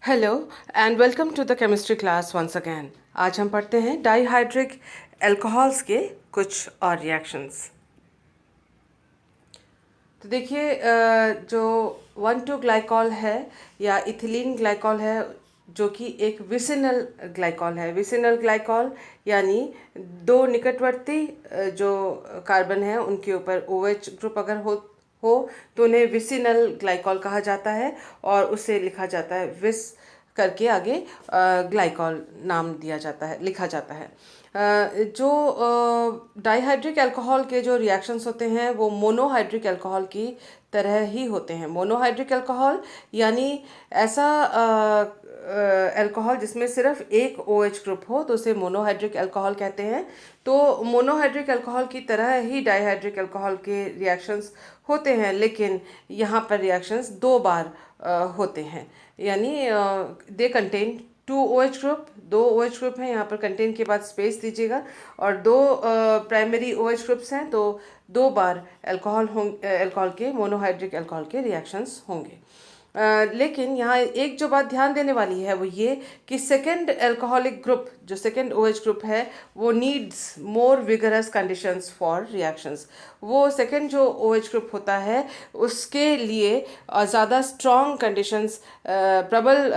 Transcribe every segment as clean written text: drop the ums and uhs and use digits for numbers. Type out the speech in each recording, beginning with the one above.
Hello and welcome to the chemistry class once again. आज हम पढ़ते हैं डाईहाइड्रिक अल्कोहल्स के कुछ और रिएक्शंस। तो देखिए जो 1,2 ग्लाइकॉल है या इथिलीन ग्लाइकॉल है, जो कि एक विसिनल ग्लाइकॉल है। विसिनल ग्लाइकॉल यानी दो निकटवर्ती जो कार्बन है उनके ऊपर OH ग्रुप अगर हो तो उन्हें विसिनल ग्लाइकॉल कहा जाता है और उसे लिखा जाता है विस करके आगे ग्लाइकॉल नाम दिया जाता है, लिखा जाता है। जो डाईहाइड्रिक अल्कोहल के जो रिएक्शंस होते हैं वो मोनोहाइड्रिक अल्कोहल की तरह ही होते हैं। मोनोहाइड्रिक अल्कोहल यानी ऐसा अल्कोहल जिसमें सिर्फ एक OH ग्रुप हो तो उसे मोनोहाइड्रिक अल्कोहल कहते हैं। तो मोनोहाइड्रिक अल्कोहल की तरह ही डाईहाइड्रिक अल्कोहल के रिएक्शंस होते हैं, लेकिन यहाँ पर रिएक्शंस दो बार होते हैं। यानी they contain 2 OH group, 2 OH group हैं, यहाँ पर कंटेन के बाद स्पेस दीजिएगा, और दो प्राइमरी OH ग्रुप्स हैं, तो दो बार अल्कोहल के मोनोहाइड्रिक अल्कोहल के रिएक्शंस होंगे। लेकिन यहाँ एक जो बात ध्यान देने वाली है वो ये कि सेकेंड अल्कोहलिक ग्रुप, जो सेकेंड OH ग्रुप है, वो needs more vigorous conditions for reactions. वो सेकेंड जो OH ग्रुप होता है उसके लिए ज़्यादा स्ट्रॉन्ग कंडीशंस, प्रबल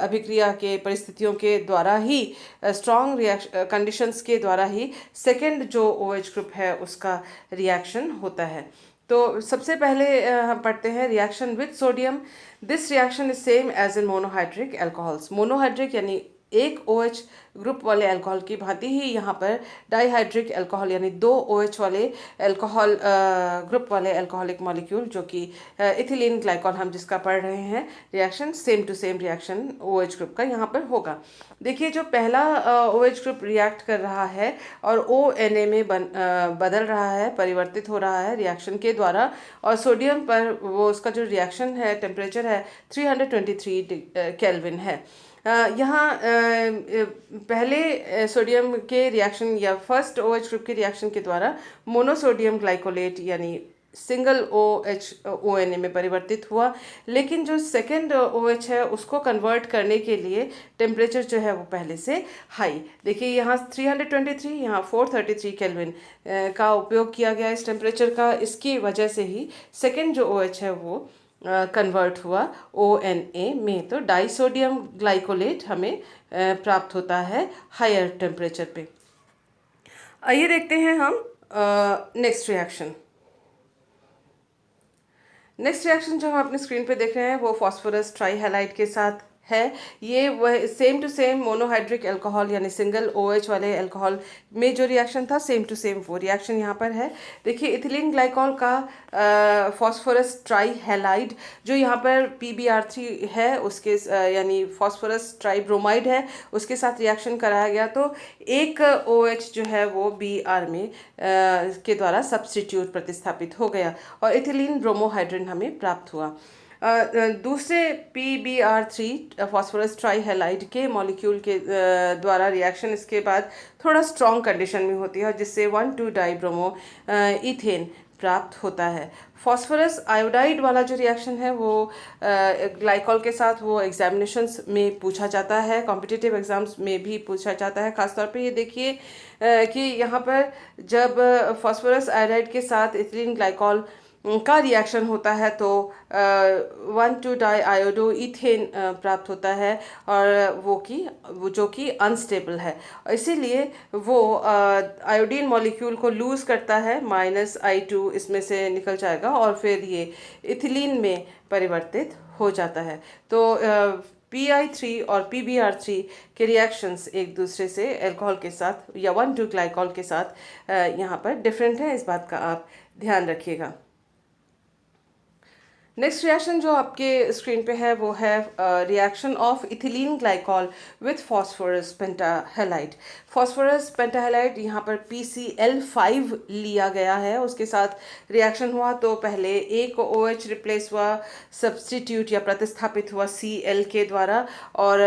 अभिक्रिया के परिस्थितियों के द्वारा ही, स्ट्रॉन्ग कंडीशंस के द्वारा ही सेकेंड जो OH ग्रुप है उसका रिएक्शन होता है। तो सबसे पहले हम पढ़ते हैं reaction with sodium. This reaction is same as in monohydric alcohols. Monohydric यानी एक OH ग्रुप वाले अल्कोहल की भांति ही यहाँ पर डाईहाइड्रिक अल्कोहल यानी दो OH वाले अल्कोहल ग्रुप वाले अल्कोहलिक मॉलिक्यूल, जो कि इथिलीन ग्लाइकॉल हम जिसका पढ़ रहे हैं, reaction same to same reaction OH group का यहाँ पर होगा। देखिए जो पहला OH ग्रुप रिएक्ट कर रहा है और ONA में बदल रहा है, परिवर्तित हो रहा है रिएक्शन के द्वारा, और सोडियम पर वो उसका जो रिएक्शन है टेम्परेचर है 323 केल्विन है। यहाँ पहले सोडियम के रिएक्शन या फर्स्ट OH ग्रुप के रिएक्शन के द्वारा मोनोसोडियम ग्लाइकोलेट यानी सिंगल ONA में परिवर्तित हुआ, लेकिन जो सेकेंड OH है उसको कन्वर्ट करने के लिए टेम्परेचर जो है वो पहले से हाई, देखिए यहाँ 323, यहाँ 433 केल्विन का उपयोग किया गया इस टेम्परेचर का। इसकी वजह से ही सेकेंड जो OH है वो कन्वर्ट हुआ ONA में, तो डाइसोडियम ग्लाइकोलेट हमें प्राप्त होता है हायर टेम्परेचर पे। आइए देखते हैं हम नेक्स्ट रिएक्शन। नेक्स्ट रिएक्शन जो हम अपने स्क्रीन पे देख रहे हैं वो फास्फोरस ट्राईहैलाइड के साथ है। ये वह same to same monohydric alcohol यानी सिंगल OH वाले अल्कोहल में जो रिएक्शन था सेम टू सेम वो रिएक्शन यहाँ पर है। देखिए इथिलीन ग्लाइकॉल का फास्फोरस ट्राईहैलाइड जो यहाँ पर PBr3 है उसके यानी फास्फोरस ट्राईब्रोमाइड है, उसके साथ रिएक्शन कराया गया तो एक OH जो है वो Br में के द्वारा सब्स्टिट्यूट प्रतिस्थापित हो गया और इथिलीन ब्रोमोहाइड्रिन हमें प्राप्त हुआ। दूसरे PBr3 फास्फोरस ट्राईहैलाइड के मॉलिक्यूल के द्वारा रिएक्शन इसके बाद थोड़ा स्ट्रॉन्ग कंडीशन में होती है, जिससे 1,2 डाइब्रोमो इथेन प्राप्त होता है। फास्फोरस आयोडाइड वाला जो रिएक्शन है वो ग्लाइकॉल के साथ वो एग्जामिनेशंस में पूछा जाता है, कॉम्पिटिटिव एग्जाम्स में भी पूछा जाता है। खासतौर पे ये देखिए कि यहाँ पर जब फास्फोरस आयोडाइड के साथ इथिलीन ग्लाइकॉल का रिएक्शन होता है तो 1,2 डाई आयोडो इथेन प्राप्त होता है, और वो जो कि अनस्टेबल है, इसीलिए वो आयोडीन मॉलिक्यूल को लूज करता है, -I2 इसमें से निकल जाएगा और फिर ये इथिलीन में परिवर्तित हो जाता है। तो Pi3 और PBr3 के रिएक्शंस एक दूसरे से अल्कोहल के साथ या 1,2 ग्लाइकॉल के साथ यहाँ पर डिफरेंट है, इस बात का आप ध्यान रखिएगा। नेक्स्ट रिएक्शन जो आपके स्क्रीन पे है वो है reaction of ethylene glycol with phosphorus pentahalide. Phosphorus pentahalide यहाँ पर PCl5 लिया गया है, उसके साथ रिएक्शन हुआ तो पहले एक OH रिप्लेस हुआ, सब्स्टिट्यूट या प्रतिस्थापित हुआ Cl के द्वारा, और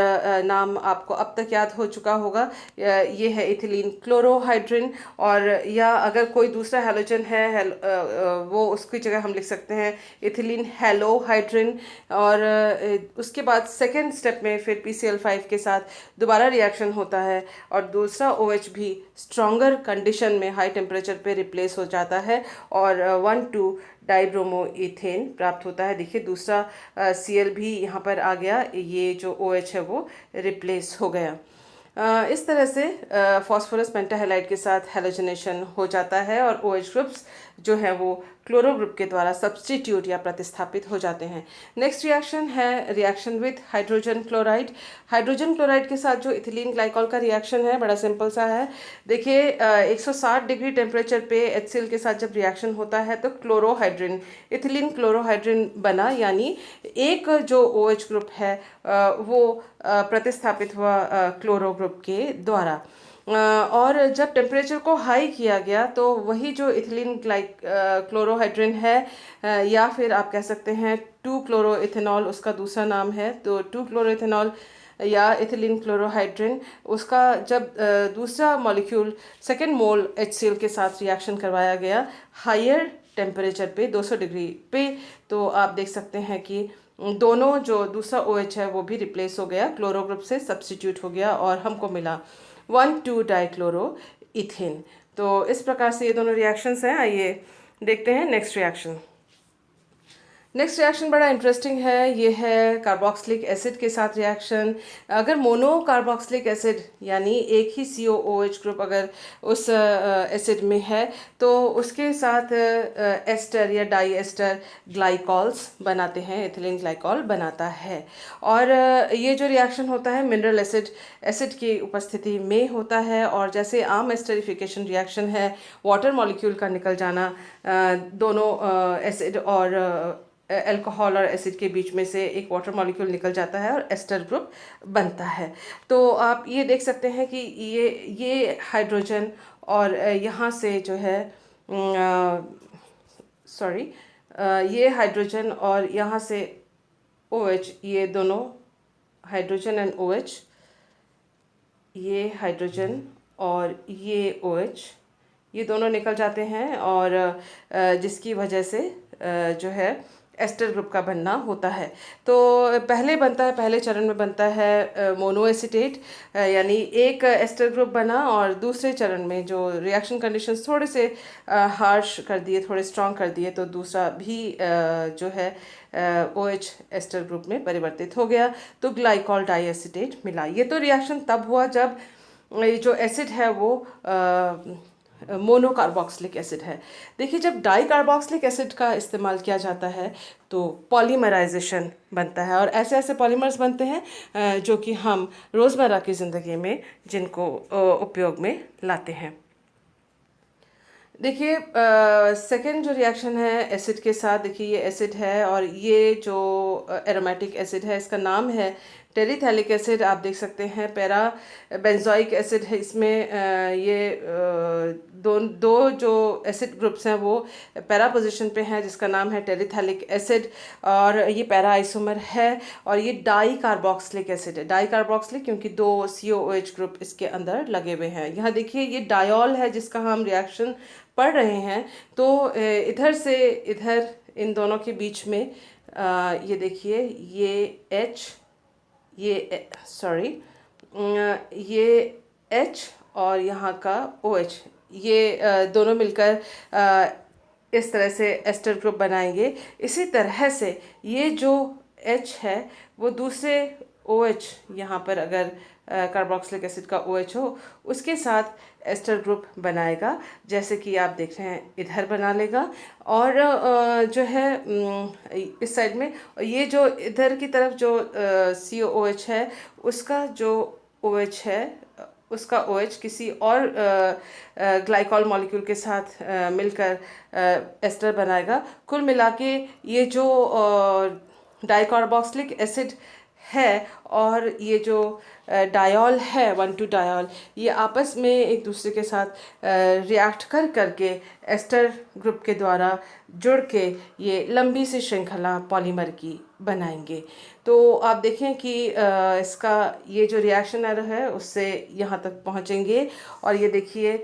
नाम आपको अब तक याद हो चुका होगा, ये है इथिलीन क्लोरोहाइड्रिन, और या अगर कोई दूसरा हैलोजन है वो उसकी जगह हम लिख सकते हैं इथिलीन हेलोहाइड्रिन, और उसके बाद सेकेंड स्टेप में फिर PCl5 के साथ दोबारा रिएक्शन होता है और दूसरा OH भी स्ट्रॉन्गर कंडीशन में हाई टेम्परेचर पे रिप्लेस हो जाता है और 1,2 डाइब्रोमो इथेन प्राप्त होता है। देखिए दूसरा Cl भी यहाँ पर आ गया, ये जो OH है वो रिप्लेस हो गया। इस तरह से फास्फोरस पेंटाहेलाइड के साथ हैलोजनेशन हो जाता है और OH ग्रुप्स जो है वो क्लोरो ग्रुप के द्वारा सब्स्टिट्यूट या प्रतिस्थापित हो जाते हैं। नेक्स्ट रिएक्शन है reaction with hydrogen chloride. Hydrogen chloride के साथ जो इथिलीन ग्लाइकॉल का रिएक्शन है बड़ा सिंपल सा है। देखिए 160 डिग्री टेम्परेचर पे HCl के साथ जब रिएक्शन होता है तो क्लोरोहाइड्रिन, इथिलीन क्लोरोहाइड्रिन बना, यानी एक जो OH ग्रुप है वो प्रतिस्थापित हुआ क्लोरो ग्रुप के द्वारा। और जब टेम्परेचर को हाई किया गया तो वही जो इथिलीन क्लोरोहाइड्रिन है या फिर आप कह सकते हैं 2 क्लोरो इथेनॉल उसका दूसरा नाम है, तो 2 क्लोरो इथेनॉल या इथिलीन क्लोरोहाइड्रिन, उसका जब दूसरा मॉलिक्यूल सेकेंड मोल HCl के साथ रिएक्शन करवाया गया हायर टेम्परेचर पे 200 डिग्री पे, तो आप देख सकते हैं कि दोनों जो दूसरा OH है वो भी रिप्लेस हो गया, क्लोरो ग्रुप से सब्स्टिट्यूट हो गया और हमको मिला 1,2 डाइक्लोरो इथेन। तो इस प्रकार से ये दोनों रिएक्शंस हैं। आइए देखते हैं नेक्स्ट रिएक्शन। नेक्स्ट रिएक्शन बड़ा इंटरेस्टिंग है, ये है कार्बोक्सिलिक एसिड के साथ रिएक्शन। अगर मोनो कार्बोक्सिलिक एसिड यानी एक ही COOH ग्रुप अगर उस एसिड में है तो उसके साथ एस्टर या डाई एस्टर ग्लाइकॉल्स बनाते हैं, एथिलीन ग्लाइकॉल बनाता है। और ये जो रिएक्शन होता है मिनरल एसिड की उपस्थिति में होता है और जैसे आम एस्टरिफिकेशन रिएक्शन है, वाटर मॉलिक्यूल का निकल जाना दोनों एसिड और अल्कोहल और एसिड के बीच में से एक वाटर मॉलिक्यूल निकल जाता है और एस्टर ग्रुप बनता है। तो आप ये देख सकते हैं कि ये हाइड्रोजन और यहाँ से जो है सॉरी ये हाइड्रोजन और यहाँ से OH, ये दोनों हाइड्रोजन एंड OH, ये हाइड्रोजन और ये OH, ये दोनों निकल जाते हैं और जिसकी वजह से जो है एस्टर ग्रुप का बनना होता है। तो पहले बनता है, पहले चरण में बनता है मोनोएसिटेट, यानी एक एस्टर ग्रुप बना और दूसरे चरण में जो रिएक्शन कंडीशंस थोड़े से हार्श कर दिए, थोड़े स्ट्रॉन्ग कर दिए, तो दूसरा भी जो है OH एस्टर ग्रुप में परिवर्तित हो गया, तो ग्लाइकॉल डाइएसिटेट मिला। ये तो रिएक्शन तब हुआ जब ये जो एसिड है वो मोनोकार्बोक्सिलिक एसिड है। देखिए जब डाई कार्बोक्सिलिक एसिड का इस्तेमाल किया जाता है तो पॉलीमराइजेशन बनता है और ऐसे ऐसे पॉलीमर्स बनते हैं जो कि हम रोज़मर्रा की ज़िंदगी में जिनको उपयोग में लाते हैं। देखिए सेकेंड जो रिएक्शन है एसिड के साथ, देखिए ये एसिड है और ये जो एरोमेटिक एसिड है इसका नाम है टेरिथैलिक एसिड। आप देख सकते हैं पैरा बेंजोइक एसिड है इसमें। ये दो जो एसिड ग्रुप्स हैं वो पैरा पोजीशन पे हैं जिसका नाम है टेरिथैलिक एसिड और ये पैरा आइसोमर है और ये डाई कार्बोक्सिलिक एसिड है। डाई कार्बोक्सिलिक क्योंकि 2 COOH ग्रुप इसके अंदर लगे हुए हैं। यहाँ देखिए ये डायोल है जिसका हम रिएक्शन पढ़ रहे हैं, तो इधर से इधर इन दोनों के बीच में ये देखिए ये H, ये सॉरी ये H और यहाँ का OH, ये दोनों मिलकर इस तरह से एस्टर ग्रुप बनाएंगे। इसी तरह से ये जो H है वो दूसरे OH, यहाँ पर अगर कार्बोक्सिलिक एसिड का OH हो उसके साथ एस्टर ग्रुप बनाएगा, जैसे कि आप देख रहे हैं इधर बना लेगा। और जो है इस साइड में ये जो इधर की तरफ जो COOH है उसका जो OH है उसका OH किसी और ग्लाइकॉल मॉलिक्यूल के साथ मिलकर एस्टर बनाएगा। कुल मिला के ये जो डाइकार्बोक्सिलिक एसिड है और ये जो डायोल है 1,2 डायोल, ये आपस में एक दूसरे के साथ रिएक्ट करके एस्टर ग्रुप के द्वारा जुड़ के ये लंबी सी श्रृंखला पॉलीमर की बनाएंगे। तो आप देखें कि इसका ये जो रिएक्शन एरर है उससे यहाँ तक पहुँचेंगे और ये देखिए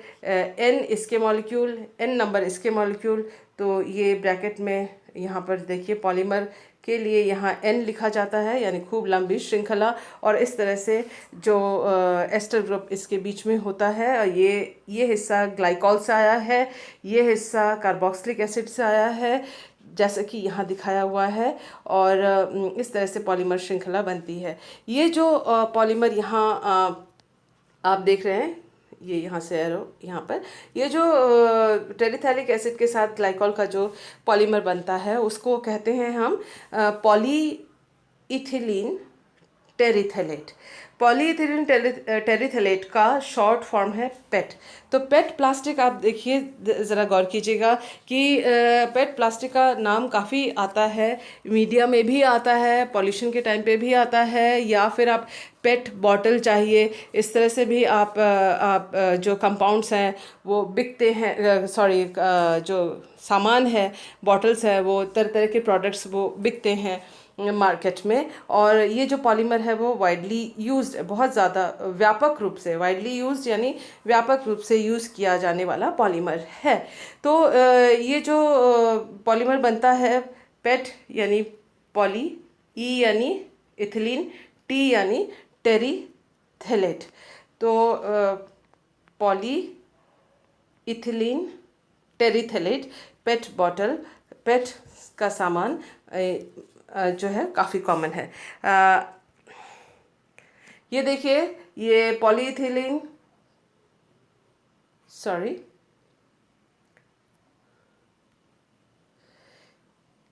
N इसके मॉलिक्यूल, N नंबर इसके मॉलिक्यूल, तो ये ब्रैकेट में यहाँ पर देखिए पॉलीमर के लिए यहाँ N लिखा जाता है, यानी खूब लंबी श्रृंखला। और इस तरह से जो एस्टर ग्रुप इसके बीच में होता है, और ये हिस्सा ग्लाइकॉल से आया है, ये हिस्सा कार्बोक्सिलिक एसिड से आया है, जैसा कि यहाँ दिखाया हुआ है। और इस तरह से पॉलीमर श्रृंखला बनती है। ये जो पॉलीमर यहाँ आप देख रहे हैं, ये यहाँ से एरो यहाँ पर, ये जो टेरिथैलिक एसिड के साथ ग्लाइकॉल का जो पॉलीमर बनता है उसको कहते हैं हम पॉलीइथिलीन टेरिथैलेट। पॉलीइथिलीन टेरिथैलेट का शॉर्ट फॉर्म है पेट। तो पेट प्लास्टिक, आप देखिए ज़रा गौर कीजिएगा कि पेट प्लास्टिक का नाम काफ़ी आता है, मीडिया में भी आता है, पॉल्यूशन के टाइम पे भी आता है, या फिर आप पेट बॉटल चाहिए, इस तरह से भी आप जो कंपाउंड्स हैं वो बिकते हैं, सॉरी जो सामान है, बॉटल्स है, वो तरह तरह के प्रोडक्ट्स वो बिकते हैं मार्केट में। और ये जो पॉलीमर है वो वाइडली यूज्ड, बहुत ज़्यादा व्यापक रूप से, वाइडली यूज्ड यानी व्यापक रूप से यूज़ किया जाने वाला पॉलीमर है। तो ये जो पॉलीमर बनता है, पेट यानी पॉली, ई यानी इथिलीन, टी यानी टेरिथैलेट। तो पॉली इथिलीन टेरिथैलेट, पेट बॉटल, पेट का सामान जो है काफ़ी कॉमन है। ये देखिए, ये पॉलीइथिलीन, सॉरी,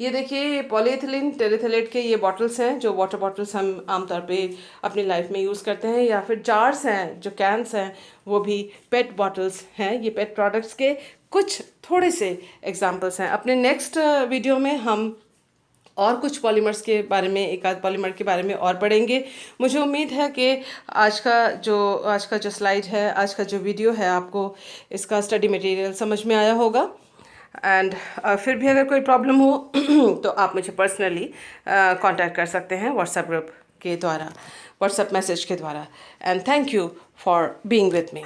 ये देखिए पॉलीइथिलीन टेरिथैलेट के ये बॉटल्स हैं, जो वाटर बॉटल्स हम आमतौर पे अपनी लाइफ में यूज़ करते हैं, या फिर जार्स हैं, जो कैंस हैं, वो भी पेट बॉटल्स हैं। ये पेट प्रोडक्ट्स के कुछ थोड़े से एग्जांपल्स हैं। अपने नेक्स्ट वीडियो में हम और कुछ पॉलीमर्स के बारे में, एक आध पॉलीमर के बारे में और पढ़ेंगे। मुझे उम्मीद है कि आज का जो स्लाइड है, आज का जो वीडियो है, आपको इसका स्टडी मटेरियल समझ में आया होगा। एंड फिर भी अगर कोई प्रॉब्लम हो तो आप मुझे पर्सनली कांटेक्ट कर सकते हैं व्हाट्सएप ग्रुप के द्वारा, व्हाट्सएप मैसेज के द्वारा। And thank you for being with me.